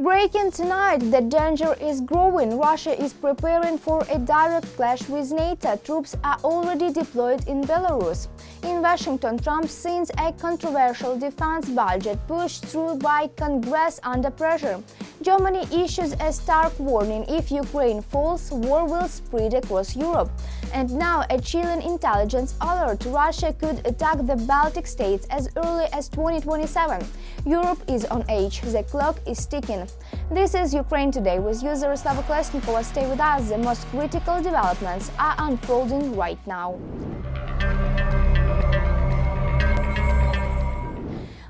Breaking tonight, the danger is growing. Russia is preparing for a direct clash with NATO. Troops are already deployed in Belarus. In Washington, Trump signs a controversial defense budget pushed through by Congress under pressure. Germany issues a stark warning: if Ukraine falls, war will spread across Europe. And now a chilling intelligence alert: Russia could attack the Baltic states as early as 2027. Europe is on edge. The clock is ticking. This is Ukraine Today with user Slava Kolesnikova. Stay with us. The most critical developments are unfolding right now.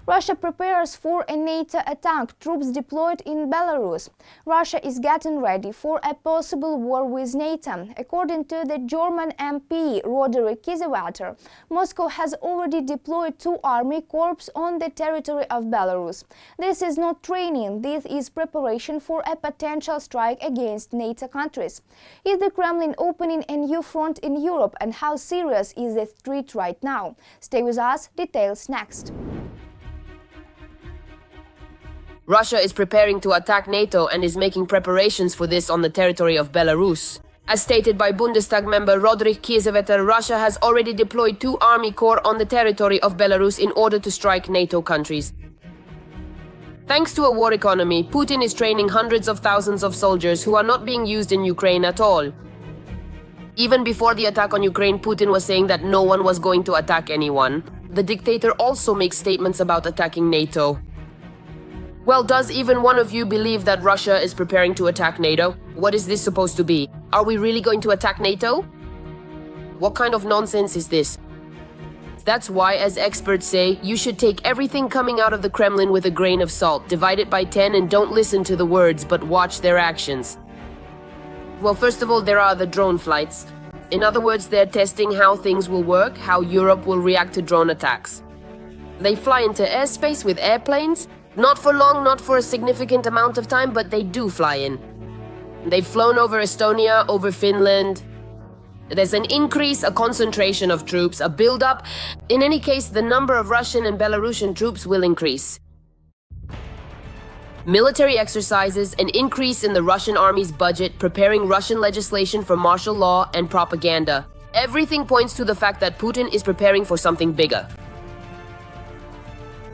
Russia prepares for a NATO attack. Troops deployed in Belarus. Russia is getting ready for a possible war with NATO. According to the German MP Roderick Kiesewetter, Moscow has already deployed 2 army corps on the territory of Belarus. This is not training, this is preparation for a potential strike against NATO countries. Is the Kremlin opening a new front in Europe, and how serious is the threat right now? Stay with us, details next. Russia is preparing to attack NATO and is making preparations for this on the territory of Belarus. As stated by Bundestag member Roderick Kiesewetter, Russia has already deployed 2 army corps on the territory of Belarus in order to strike NATO countries. Thanks to a war economy, Putin is training hundreds of thousands of soldiers who are not being used in Ukraine at all. Even before the attack on Ukraine, Putin was saying that no one was going to attack anyone. The dictator also makes statements about attacking NATO. Well, does even one of you believe that Russia is preparing to attack NATO? What is this supposed to be? Are we really going to attack NATO? What kind of nonsense is this? That's why, as experts say, you should take everything coming out of the Kremlin with a grain of salt, divide it by 10 and don't listen to the words, but watch their actions. Well, first of all, there are the drone flights. In other words, they're testing how things will work, how Europe will react to drone attacks. They fly into airspace with airplanes. Not for long, not for a significant amount of time, but they do fly in. They've flown over Estonia, over Finland. There's an increase, a concentration of troops, a build-up. In any case, the number of Russian and Belarusian troops will increase. Military exercises, an increase in the Russian army's budget, preparing Russian legislation for martial law and propaganda. Everything points to the fact that Putin is preparing for something bigger.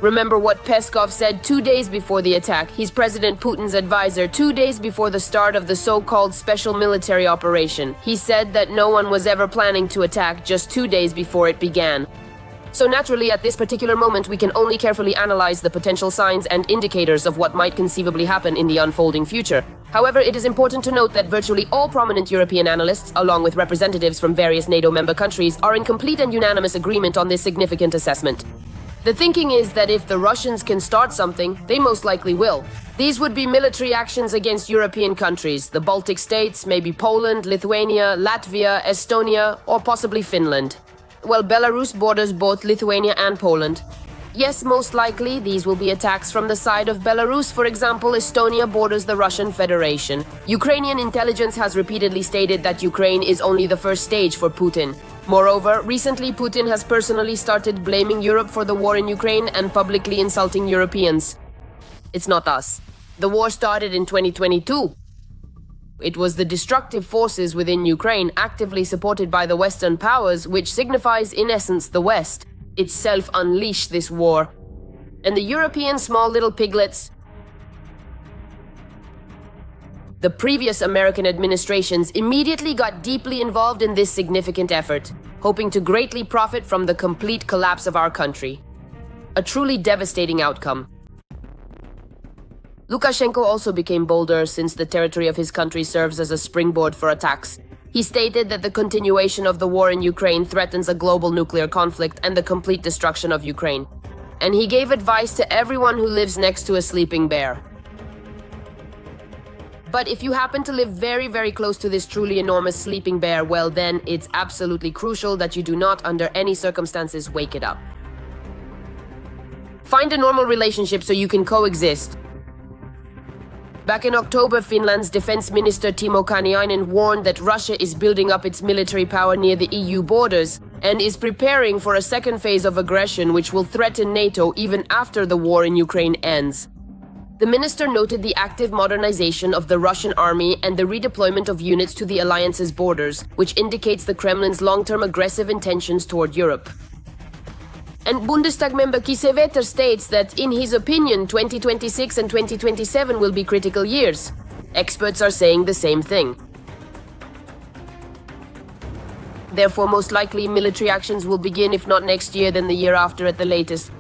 Remember what Peskov said 2 days before the attack. He's President Putin's advisor 2 days before the start of the so-called special military operation. He said that no one was ever planning to attack just 2 days before it began. So naturally, at this particular moment, we can only carefully analyze the potential signs and indicators of what might conceivably happen in the unfolding future. However, it is important to note that virtually all prominent European analysts, along with representatives from various NATO member countries, are in complete and unanimous agreement on this significant assessment. The thinking is that if the Russians can start something, they most likely will. These would be military actions against European countries, the Baltic states, maybe Poland, Lithuania, Latvia, Estonia, or possibly Finland. Well, Belarus borders both Lithuania and Poland. Yes, most likely, these will be attacks from the side of Belarus. For example, Estonia borders the Russian Federation. Ukrainian intelligence has repeatedly stated that Ukraine is only the first stage for Putin. Moreover, recently Putin has personally started blaming Europe for the war in Ukraine and publicly insulting Europeans. It's not us. The war started in 2022. It was the destructive forces within Ukraine, actively supported by the Western powers, which signifies in essence the West, itself unleashed this war. And the European small little piglets, the previous American administrations, immediately got deeply involved in this significant effort, hoping to greatly profit from the complete collapse of our country. A truly devastating outcome. Lukashenko also became bolder since the territory of his country serves as a springboard for attacks. He stated that the continuation of the war in Ukraine threatens a global nuclear conflict and the complete destruction of Ukraine. And he gave advice to everyone who lives next to a sleeping bear. But if you happen to live very, very close to this truly enormous sleeping bear, well then, it's absolutely crucial that you do not, under any circumstances, wake it up. Find a normal relationship so you can coexist. Back in October, Finland's defense minister Timo Kaniainen warned that Russia is building up its military power near the EU borders and is preparing for a second phase of aggression which will threaten NATO even after the war in Ukraine ends. The minister noted the active modernization of the Russian army and the redeployment of units to the alliance's borders, which indicates the Kremlin's long-term aggressive intentions toward Europe. And Bundestag member Kiesewetter states that, in his opinion, 2026 and 2027 will be critical years. Experts are saying the same thing. Therefore, most likely, military actions will begin, if not next year, then the year after at the latest,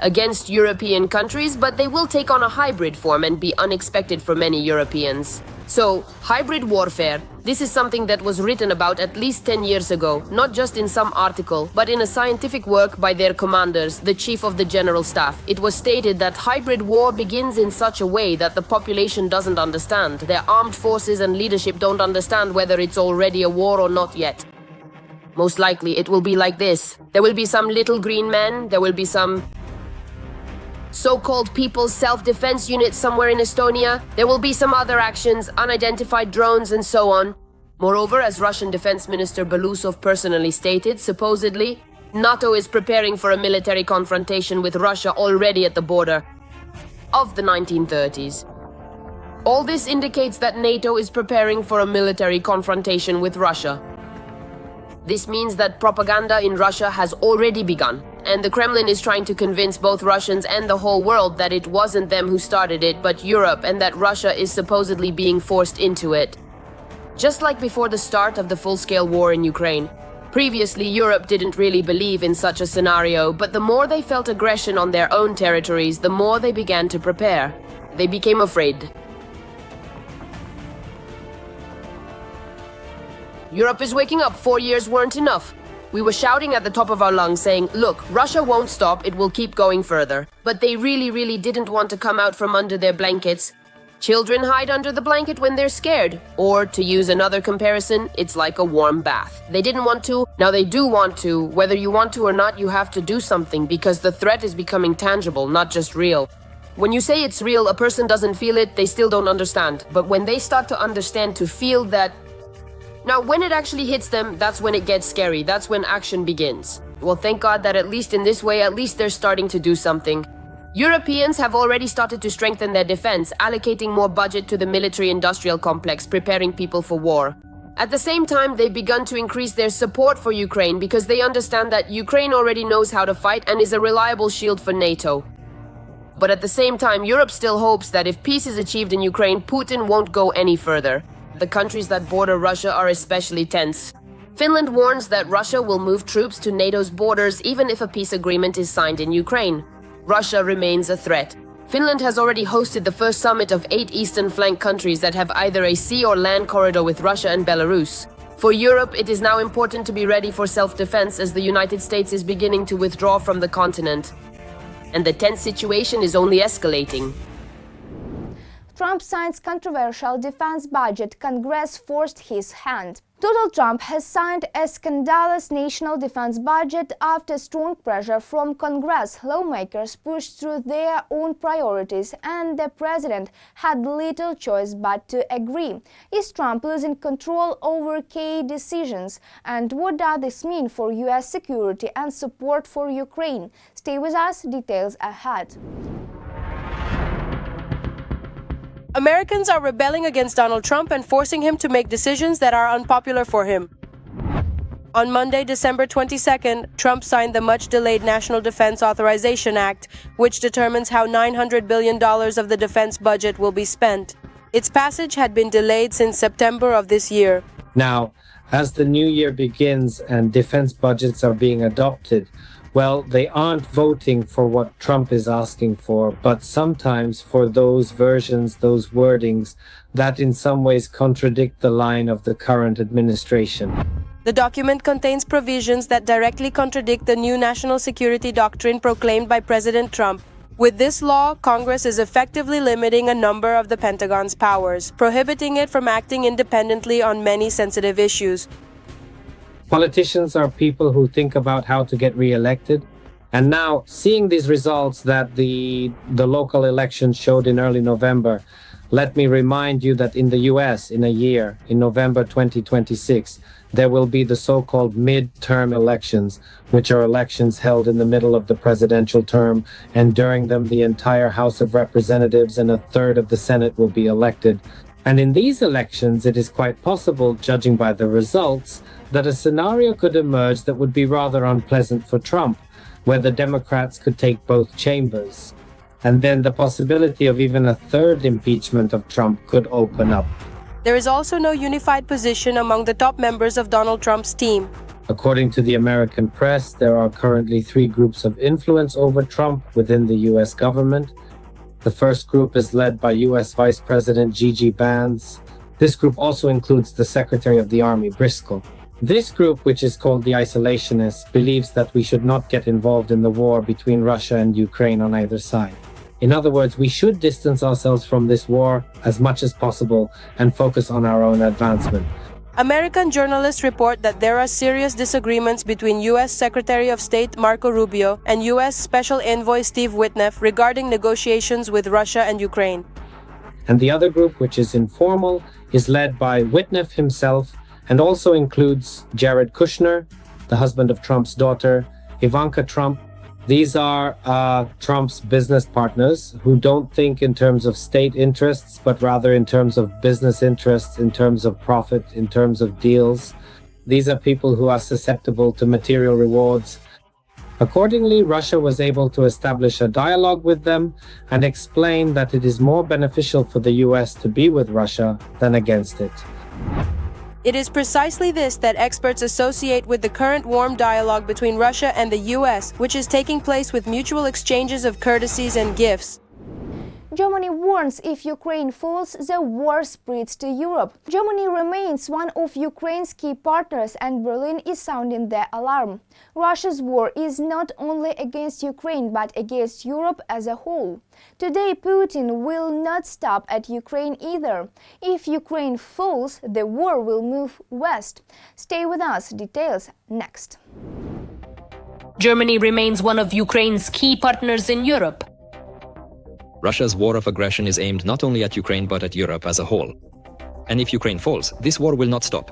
against European countries, but they will take on a hybrid form and be unexpected for many Europeans. So, hybrid warfare, this is something that was written about at least 10 years ago, not just in some article, but in a scientific work by their commanders, the Chief of the General Staff. It was stated that hybrid war begins in such a way that the population doesn't understand. Their armed forces and leadership don't understand whether it's already a war or not yet. Most likely, it will be like this. There will be some little green men, there will be some so-called People's Self-Defense Unit somewhere in Estonia. There will be some other actions, unidentified drones and so on. Moreover, as Russian Defense Minister Belousov personally stated, supposedly, NATO is preparing for a military confrontation with Russia already at the border of the 1930s. All this indicates that NATO is preparing for a military confrontation with Russia. This means that propaganda in Russia has already begun, and the Kremlin is trying to convince both Russians and the whole world that it wasn't them who started it, but Europe, and that Russia is supposedly being forced into it. Just like before the start of the full-scale war in Ukraine. Previously, Europe didn't really believe in such a scenario, but the more they felt aggression on their own territories, the more they began to prepare. They became afraid. Europe is waking up. 4 years weren't enough. We were shouting at the top of our lungs saying, look, Russia won't stop, it will keep going further. But they really didn't want to come out from under their blankets. Children hide under the blanket when they're scared. Or, to use another comparison, it's like a warm bath. They didn't want to, now they do want to. Whether you want to or not, you have to do something because the threat is becoming tangible, not just real. When you say it's real, a person doesn't feel it, they still don't understand. But when they start to understand, to feel that, now, when it actually hits them, that's when it gets scary. That's when action begins. Well, thank God that at least in this way, at least they're starting to do something. Europeans have already started to strengthen their defense, allocating more budget to the military-industrial complex, preparing people for war. At the same time, they've begun to increase their support for Ukraine because they understand that Ukraine already knows how to fight and is a reliable shield for NATO. But at the same time, Europe still hopes that if peace is achieved in Ukraine, Putin won't go any further. The countries that border Russia are especially tense. Finland warns that Russia will move troops to NATO's borders even if a peace agreement is signed in Ukraine. Russia remains a threat. Finland has already hosted the first summit of 8 eastern flank countries that have either a sea or land corridor with Russia and Belarus. For Europe, it is now important to be ready for self-defense as the United States is beginning to withdraw from the continent. And the tense situation is only escalating. Trump signs controversial defense budget. Congress forced his hand. Donald Trump has signed a scandalous national defense budget after strong pressure from Congress. Lawmakers pushed through their own priorities, and the president had little choice but to agree. Is Trump losing control over key decisions? And what does this mean for U.S. security and support for Ukraine? Stay with us, details ahead. Americans are rebelling against Donald Trump and forcing him to make decisions that are unpopular for him. On Monday, December 22nd, Trump signed the much-delayed National Defense Authorization Act, which determines how $900 billion of the defense budget will be spent. Its passage had been delayed since September of this year. Now, as the new year begins and defense budgets are being adopted, well, they aren't voting for what Trump is asking for, but sometimes for those versions, those wordings, that in some ways contradict the line of the current administration. The document contains provisions that directly contradict the new national security doctrine proclaimed by President Trump. With this law, Congress is effectively limiting a number of the Pentagon's powers, prohibiting it from acting independently on many sensitive issues. Politicians are people who think about how to get re-elected. And now, seeing these results that the local elections showed in early November, Let me remind you that in the US, in a year, in November 2026, there will be the so-called mid-term elections, which are elections held in the middle of the presidential term, and during them the entire House of Representatives and a third of the Senate will be elected. And in these elections, it is quite possible, judging by the results, that a scenario could emerge that would be rather unpleasant for Trump, where the Democrats could take both chambers. And then the possibility of even a third impeachment of Trump could open up. There is also no unified position among the top members of Donald Trump's team. According to the American press, there are currently 3 groups of influence over Trump within the US government. The first group is led by US Vice President Gigi Vance. This group also includes the Secretary of the Army, Briscoe. This group, which is called the Isolationists, believes that we should not get involved in the war between Russia and Ukraine on either side. In other words, we should distance ourselves from this war as much as possible and focus on our own advancement. American journalists report that there are serious disagreements between U.S. Secretary of State Marco Rubio and U.S. Special Envoy Steve Witkoff regarding negotiations with Russia and Ukraine. And the other group, which is informal, is led by Witkoff himself and also includes Jared Kushner, the husband of Trump's daughter, Ivanka Trump. These are Trump's business partners who don't think in terms of state interests, but rather in terms of business interests, in terms of profit, in terms of deals. These are people who are susceptible to material rewards. Accordingly, Russia was able to establish a dialogue with them and explain that it is more beneficial for the US to be with Russia than against it. It is precisely this that experts associate with the current warm dialogue between Russia and the US, which is taking place with mutual exchanges of courtesies and gifts. Germany warns if Ukraine falls, the war spreads to Europe. Germany remains one of Ukraine's key partners, and Berlin is sounding the alarm. Russia's war is not only against Ukraine but against Europe as a whole. Today, Putin will not stop at Ukraine either. If Ukraine falls, the war will move west. Stay with us. Details next. Germany remains one of Ukraine's key partners in Europe. Russia's war of aggression is aimed not only at Ukraine but at Europe as a whole. And if Ukraine falls, this war will not stop.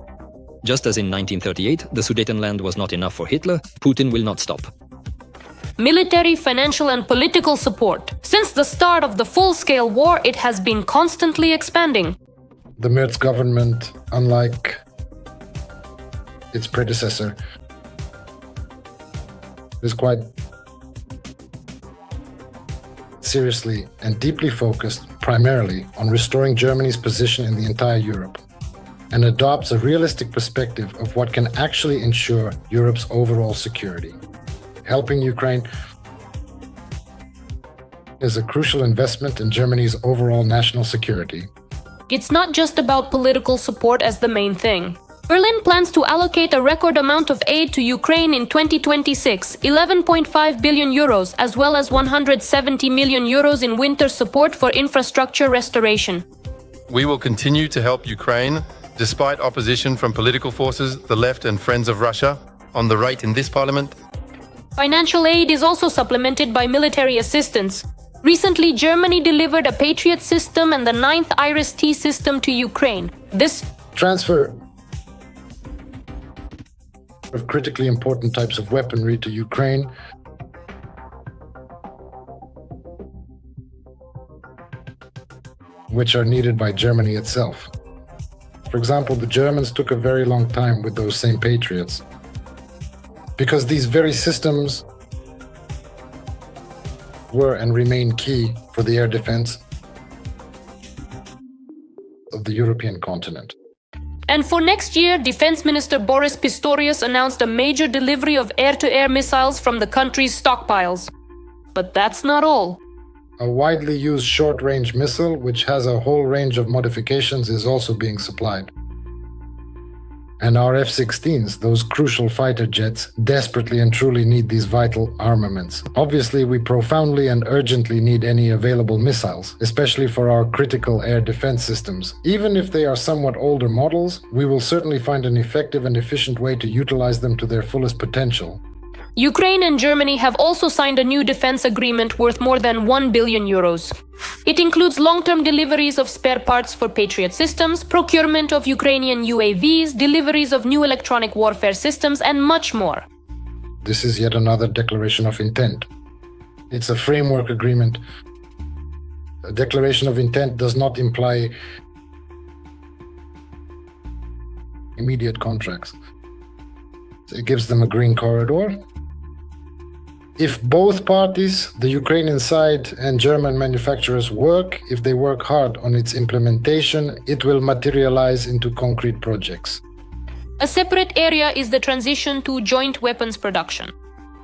Just as in 1938, the Sudetenland was not enough for Hitler, Putin will not stop. Military, financial and political support. Since the start of the full-scale war, it has been constantly expanding. The Merz government, unlike its predecessor, is quite seriously and deeply focused primarily on restoring Germany's position in the entire Europe, and adopts a realistic perspective of what can actually ensure Europe's overall security. Helping Ukraine is a crucial investment in Germany's overall national security. It's not just about political support as the main thing. Berlin plans to allocate a record amount of aid to Ukraine in 2026, 11.5 billion euros, as well as 170 million euros in winter support for infrastructure restoration. We will continue to help Ukraine, despite opposition from political forces, the left and friends of Russia, on the right in this parliament. Financial aid is also supplemented by military assistance. Recently, Germany delivered a Patriot system and the 9th IRIS-T system to Ukraine. This transfer of critically important types of weaponry to Ukraine which are needed by Germany itself. For example, the Germans took a very long time with those same Patriots because these very systems were and remain key for the air defense of the European continent. And for next year, Defense Minister Boris Pistorius announced a major delivery of air-to-air missiles from the country's stockpiles. But that's not all. A widely used short-range missile, which has a whole range of modifications, is also being supplied. And our F-16s, those crucial fighter jets, desperately and truly need these vital armaments. Obviously, we profoundly and urgently need any available missiles, especially for our critical air defense systems. Even if they are somewhat older models, we will certainly find an effective and efficient way to utilize them to their fullest potential. Ukraine and Germany have also signed a new defense agreement worth more than 1 billion euros. It includes long-term deliveries of spare parts for Patriot systems, procurement of Ukrainian UAVs, deliveries of new electronic warfare systems, and much more. This is yet another declaration of intent. It's a framework agreement. A declaration of intent does not imply immediate contracts. It gives them a green corridor. If both parties, the Ukrainian side and German manufacturers if they work hard on its implementation, it will materialize into concrete projects. A separate area is the transition to joint weapons production.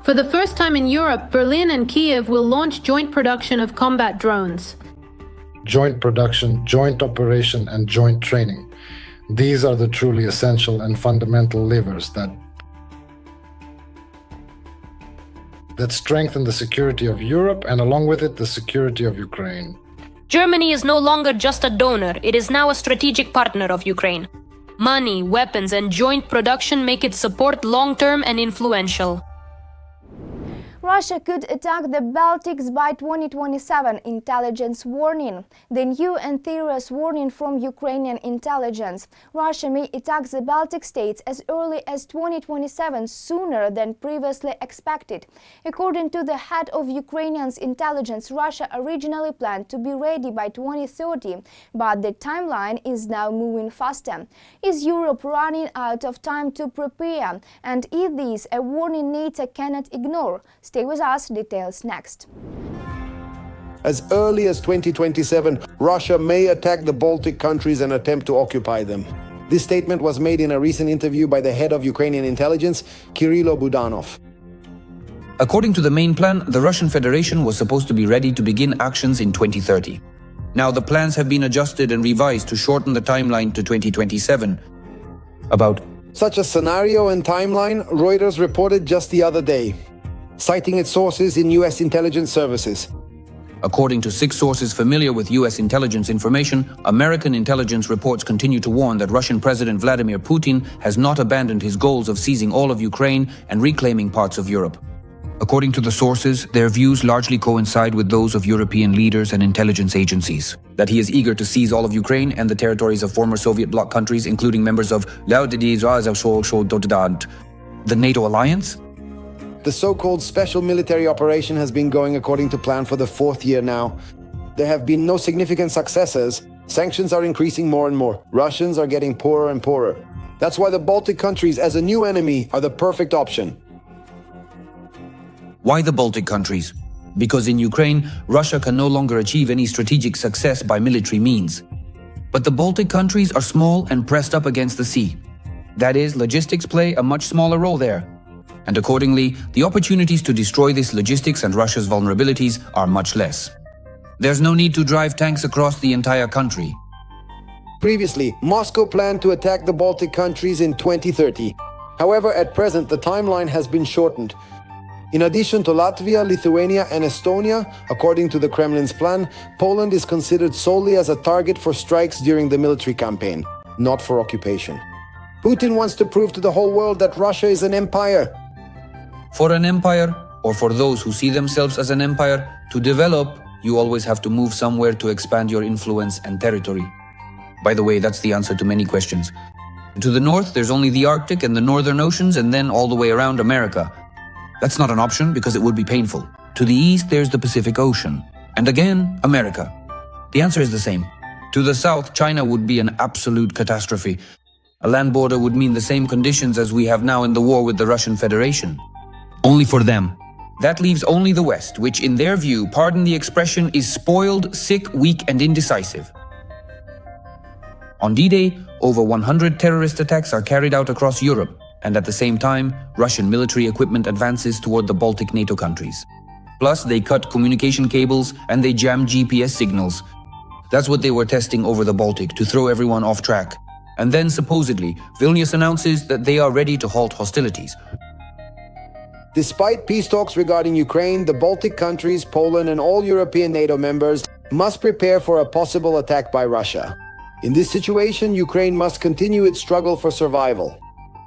For the first time in Europe, Berlin and Kiev will launch joint production of combat drones. Joint production, joint operation, and joint training. These are the truly essential and fundamental levers that strengthen the security of Europe and, along with it, the security of Ukraine. Germany is no longer just a donor, it is now a strategic partner of Ukraine. Money, weapons, and joint production make its support long-term and influential. Russia could attack the Baltics by 2027, intelligence warning. The new and serious warning from Ukrainian intelligence. Russia may attack the Baltic states as early as 2027, sooner than previously expected. According to the head of Ukrainian intelligence, Russia originally planned to be ready by 2030, but the timeline is now moving faster. Is Europe running out of time to prepare? And is this a warning NATO cannot ignore? Stay with us, details next. As early as 2027, Russia may attack the Baltic countries and attempt to occupy them. This statement was made in a recent interview by the head of Ukrainian intelligence, Kirilo Budanov. According to the main plan, the Russian Federation was supposed to be ready to begin actions in 2030. Now the plans have been adjusted and revised to shorten the timeline to 2027. About such a scenario and timeline, Reuters reported just the other day, citing its sources in U.S. intelligence services. According to 6 sources familiar with U.S. intelligence information, American intelligence reports continue to warn that Russian President Vladimir Putin has not abandoned his goals of seizing all of Ukraine and reclaiming parts of Europe. According to the sources, their views largely coincide with those of European leaders and intelligence agencies, that he is eager to seize all of Ukraine and the territories of former Soviet bloc countries, including members of the NATO alliance. The so-called special military operation has been going according to plan for the 4th year now. There have been no significant successes. Sanctions are increasing more and more. Russians are getting poorer and poorer. That's why the Baltic countries as a new enemy are the perfect option. Why the Baltic countries? Because in Ukraine, Russia can no longer achieve any strategic success by military means. But the Baltic countries are small and pressed up against the sea. That is, logistics play a much smaller role there. And accordingly, the opportunities to destroy this logistics and Russia's vulnerabilities are much less. There's no need to drive tanks across the entire country. Previously, Moscow planned to attack the Baltic countries in 2030. However, at present, the timeline has been shortened. In addition to Latvia, Lithuania, and Estonia, according to the Kremlin's plan, Poland is considered solely as a target for strikes during the military campaign, not for occupation. Putin wants to prove to the whole world that Russia is an empire. For an empire, or for those who see themselves as an empire, to develop, you always have to move somewhere to expand your influence and territory. By the way, that's the answer to many questions. To the north, there's only the Arctic and the northern oceans, and then all the way around America. That's not an option because it would be painful. To the east, there's the Pacific Ocean. And again, America. The answer is the same. To the south, China would be an absolute catastrophe. A land border would mean the same conditions as we have now in the war with the Russian Federation. Only for them. That leaves only the West, which in their view, pardon the expression, is spoiled, sick, weak, and indecisive. On D-Day, over 100 terrorist attacks are carried out across Europe, and at the same time, Russian military equipment advances toward the Baltic NATO countries. Plus, they cut communication cables and they jam GPS signals. That's what they were testing over the Baltic to throw everyone off track. And then, supposedly, Vilnius announces that they are ready to halt hostilities. Despite peace talks regarding Ukraine, the Baltic countries, Poland, and all European NATO members must prepare for a possible attack by Russia. In this situation, Ukraine must continue its struggle for survival.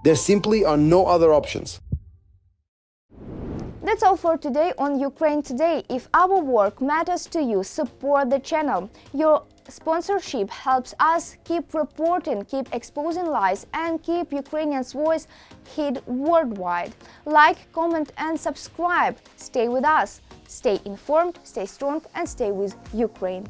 There simply are no other options. That's all for today on Ukraine Today. If our work matters to you, support the channel. Your sponsorship helps us keep reporting, keep exposing lies, and keep Ukrainians' voice heard worldwide. Like, comment, and subscribe. Stay with us. Stay informed, stay strong, and stay with Ukraine.